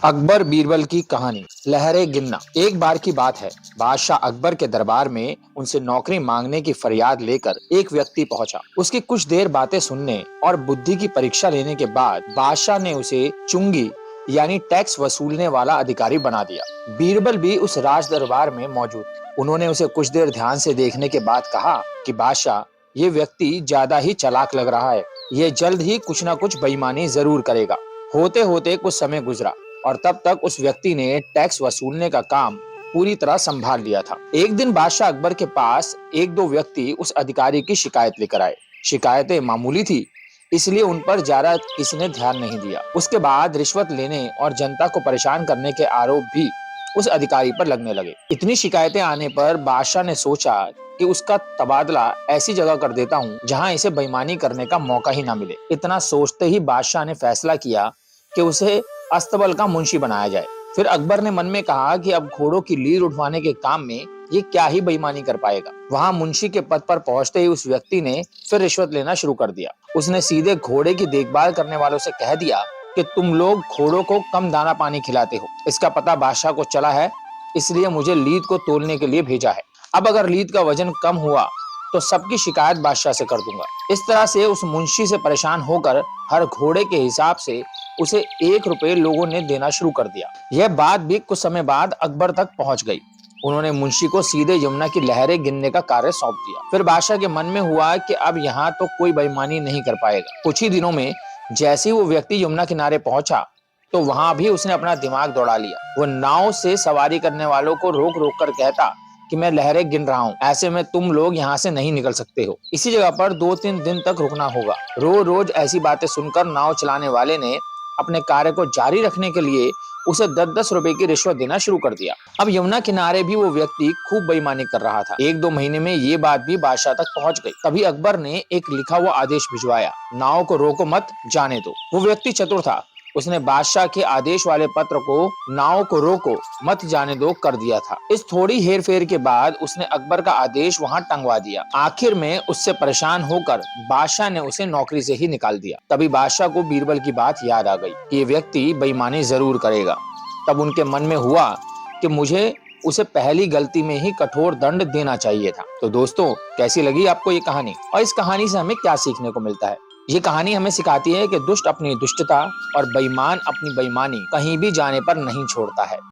अकबर बीरबल की कहानी। लहरें गिनना। एक बार की बात है, बादशाह अकबर के दरबार में उनसे नौकरी मांगने की फरियाद लेकर एक व्यक्ति पहुंचा। उसकी कुछ देर बातें सुनने और बुद्धि की परीक्षा लेने के बाद बादशाह ने उसे चुंगी यानी टैक्स वसूलने वाला अधिकारी बना दिया। बीरबल भी उस राज दरबार में मौजूद थे। उन्होंने उसे कुछ देर ध्यान से देखने के बाद कहा कि बादशाह, ये व्यक्ति ज्यादा ही चालाक लग रहा है। ये जल्द ही कुछ न कुछ बेईमानी जरूर करेगा। होते होते कुछ समय गुजरा और तब तक उस व्यक्ति ने टैक्स वसूलने का काम पूरी तरह संभाल लिया था। एक दिन बादशाह अकबर के पास एक दो व्यक्ति उस अधिकारी की शिकायत लेकर आए। शिकायतें मामूली थी, इसलिए उन पर ज्यादा किसी ने ध्यान नहीं दिया। उसके बाद रिश्वत लेने और जनता को परेशान करने के आरोप भी उस अधिकारी पर लगने लगे। इतनी शिकायतें आने पर बादशाह ने सोचा कि उसका तबादला ऐसी जगह कर देता हूँ जहाँ इसे बेईमानी करने का मौका ही ना मिले। इतना सोचते ही बादशाह ने फैसला किया कि उसे अस्तबल का मुंशी बनाया जाए। फिर अकबर ने मन में कहा कि अब घोड़ों की लीर उठवाने के काम में ये क्या ही बेईमानी कर पाएगा। वहां मुंशी के पद पर पहुंचते ही उस व्यक्ति ने फिर रिश्वत लेना शुरू कर दिया। उसने सीधे घोड़े की देखभाल करने वालों से कह दिया कि तुम लोग घोड़ों को कम दाना पानी खिलाते हो। इसका पता बादशाह को चला है, इसलिए मुझे लीद को तोलने के लिए भेजा है। अब अगर लीद का वजन कम हुआ तो सबकी शिकायत बादशाह से कर दूंगा। इस तरह से उस मुंशी से परेशान होकर हर घोड़े के हिसाब से उसे 1 रुपए लोगों ने देना शुरू कर दिया। यह बात भी कुछ समय बाद अकबर तक पहुंच गई। उन्होंने मुंशी को सीधे यमुना की लहरें गिनने का कार्य सौंप दिया। फिर बादशाह के मन में हुआ कि अब यहाँ तो कोई बेईमानी नहीं कर पाएगा। कुछ ही दिनों में जैसे ही वो व्यक्ति यमुना किनारे पहुंचा तो वहां भी उसने अपना दिमाग दौड़ा लिया। वो नाव से सवारी करने वालों को रोक रोक कर कहता कि मैं लहरें गिन रहा हूँ, ऐसे में तुम लोग यहाँ से नहीं निकल सकते हो। इसी जगह पर 2-3 दिन तक रुकना होगा। रोज रोज ऐसी बातें सुनकर नाव चलाने वाले ने अपने कार्य को जारी रखने के लिए उसे 10-10 रुपए की रिश्वत देना शुरू कर दिया। अब यमुना किनारे भी वो व्यक्ति खूब बेईमानी कर रहा था। 1-2 महीने में ये बात भी बादशाह तक पहुंच गई। तभी अकबर ने एक लिखा हुआ आदेश भिजवाया, नाव को रोको मत, जाने दो। वो व्यक्ति चतुर था। उसने बादशाह के आदेश वाले पत्र को नाव को रोको मत जाने दो कर दिया था। इस थोड़ी हेरफेर के बाद उसने अकबर का आदेश वहां टंगवा दिया। आखिर में उससे परेशान होकर बादशाह ने उसे नौकरी से ही निकाल दिया। तभी बादशाह को बीरबल की बात याद आ गई कि ये व्यक्ति बेईमानी जरूर करेगा। तब उनके मन में हुआ कि मुझे उसे पहली गलती में ही कठोर दंड देना चाहिए था। तो दोस्तों, कैसी लगी आपको ये कहानी और इस कहानी से हमें क्या सीखने को मिलता है? ये कहानी हमें सिखाती है कि दुष्ट अपनी दुष्टता और बेईमान अपनी बेईमानी कहीं भी जाने पर नहीं छोड़ता है।